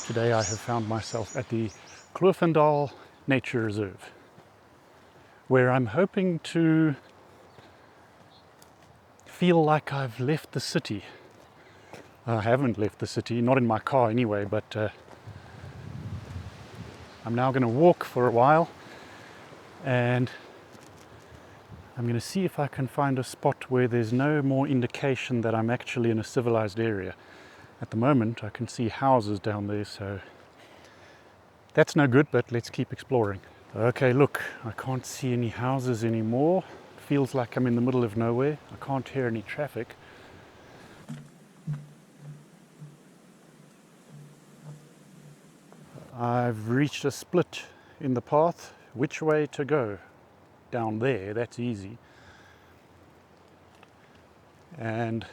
Today I have found myself at the Kloofendal Nature Reserve, where I'm hoping to feel like I've left the city. I haven't left the city, not in my car anyway, but I'm now going to walk for a while and I'm going to see if I can find a spot where there's no more indication that I'm actually in a civilized area. At the moment I can see houses down there, so that's no good, but let's keep exploring. Okay, look, I can't see any houses anymore. Feels like I'm in the middle of nowhere. I can't hear any traffic. I've reached a split in the path. Which way to go? Down there, that's easy. And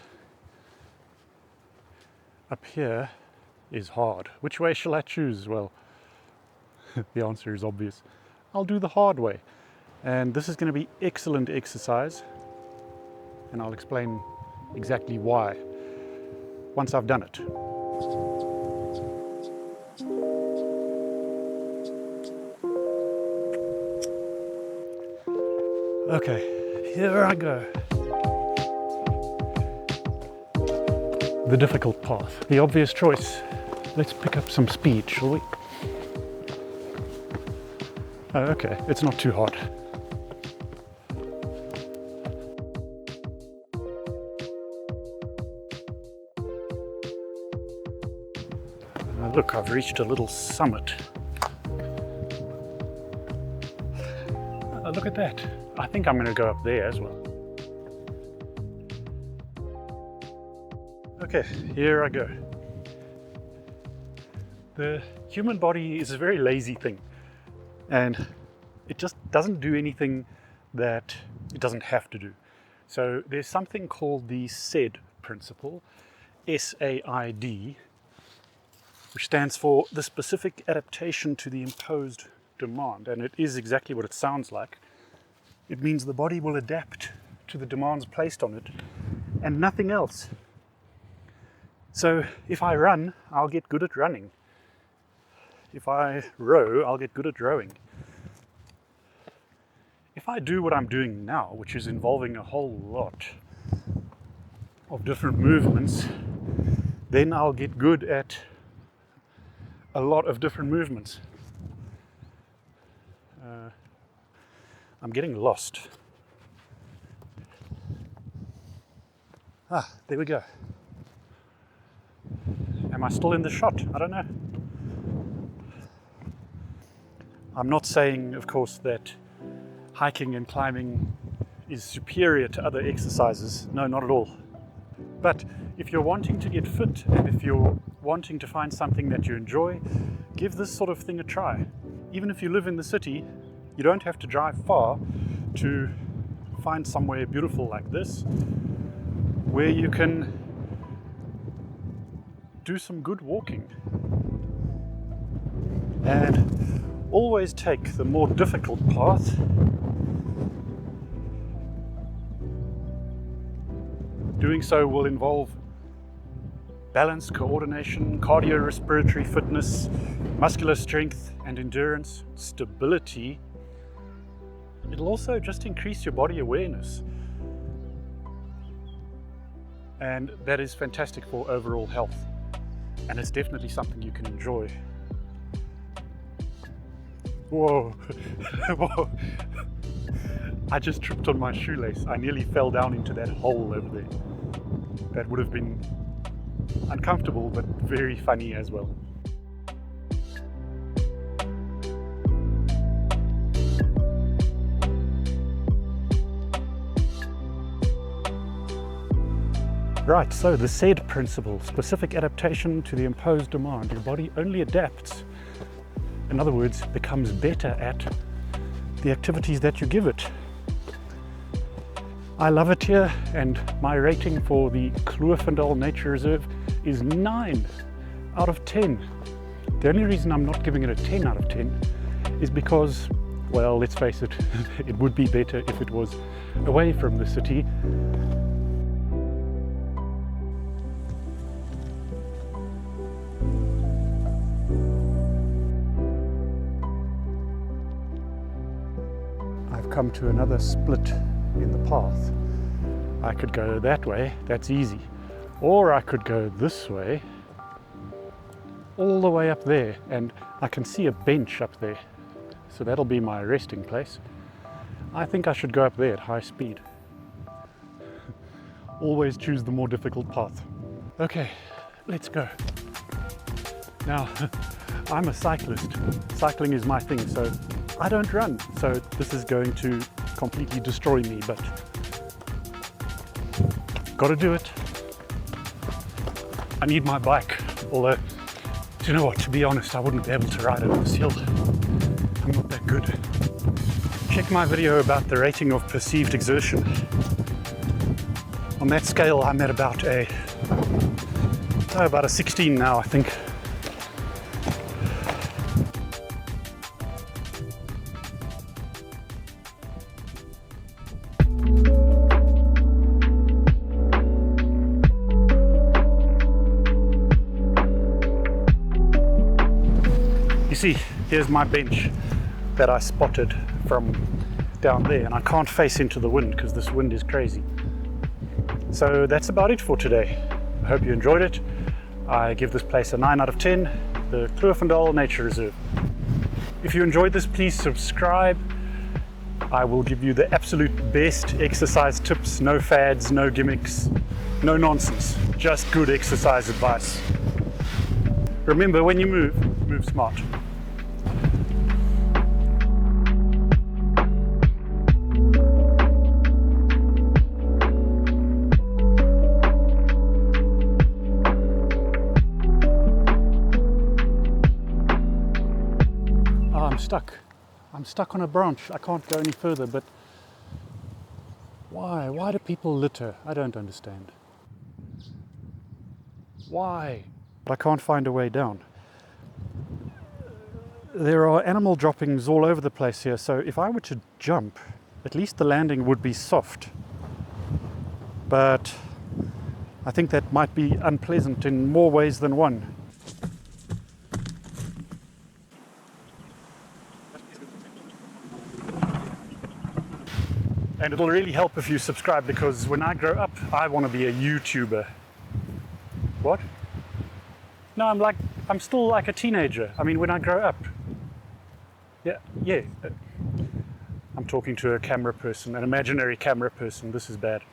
up here is hard. Which way shall I choose? Well, the answer is obvious. I'll do the hard way. And this is going to be excellent exercise. And I'll explain exactly why once I've done it. Okay, here I go. The difficult path, the obvious choice. Let's pick up some speed, shall we? Oh, okay, it's not too hot. Look, I've reached a little summit. Look at that. I think I'm going to go up there as well. Okay, here I go. The human body is a very lazy thing, and it just doesn't do anything that it doesn't have to do. So there's something called the SAID principle, S-A-I-D, which stands for the specific adaptation to the imposed demand, and it is exactly what it sounds like. It means the body will adapt to the demands placed on it and nothing else. So if I run, I'll get good at running. If I row, I'll get good at rowing. If I do what I'm doing now, which is involving a whole lot of different movements, then I'll get good at a lot of different movements. I'm getting lost. There we go. Am I still in the shot? I don't know. I'm not saying, of course, that hiking and climbing is superior to other exercises. No, not at all. But if you're wanting to get fit and if you're wanting to find something that you enjoy, give this sort of thing a try. Even if you live in the city, you don't have to drive far to find somewhere beautiful like this, where you can do some good walking. And always take the more difficult path. Doing so will involve balance, coordination, cardiorespiratory fitness, muscular strength and endurance, stability. It'll also just increase your body awareness. And that is fantastic for overall health. And it's definitely something you can enjoy. Whoa, whoa. I just tripped on my shoelace. I nearly fell down into that hole over there. That would have been uncomfortable, but very funny as well. Right, so the SAID principle, specific adaptation to the imposed demand. Your body only adapts, in other words, becomes better at the activities that you give it. I love it here, and my rating for the Kloofendal Nature Reserve is 9 out of 10. The only reason I'm not giving it a 10 out of 10 is because, well, let's face it, it would be better if it was away from the city. come to another split in the path. I could go that way, that's easy. Or I could go this way, all the way up there, and I can see a bench up there. So that'll be my resting place. I think I should go up there at high speed. Always choose the more difficult path. Okay, let's go. Now, I'm a cyclist. Cycling is my thing, so I don't run. So this is going to completely destroy me, but gotta do it. I need my bike, although, do you know what, to be honest, I wouldn't be able to ride it on this hill. I'm not that good. Check my video about the rating of perceived exertion. On that scale, I'm at about a 16 now, I think. You see, here's my bench that I spotted from down there, and I can't face into the wind because this wind is crazy. So that's about it for today. I hope you enjoyed it. I give this place a 9 out of 10, the Kloofendal Nature Reserve. If you enjoyed this, please subscribe. I will give you the absolute best exercise tips, no fads, no gimmicks, no nonsense, just good exercise advice. Remember, when you move, move smart. I'm stuck on a branch. I can't go any further, but why? Why do people litter? I don't understand. Why? But I can't find a way down. There are animal droppings all over the place here, so if I were to jump, at least the landing would be soft. But I think that might be unpleasant in more ways than one. And it'll really help if you subscribe, because when I grow up, I want to be a YouTuber. What? No, I'm still like a teenager. I mean, when I grow up. Yeah. I'm talking to a camera person, an imaginary camera person. This is bad.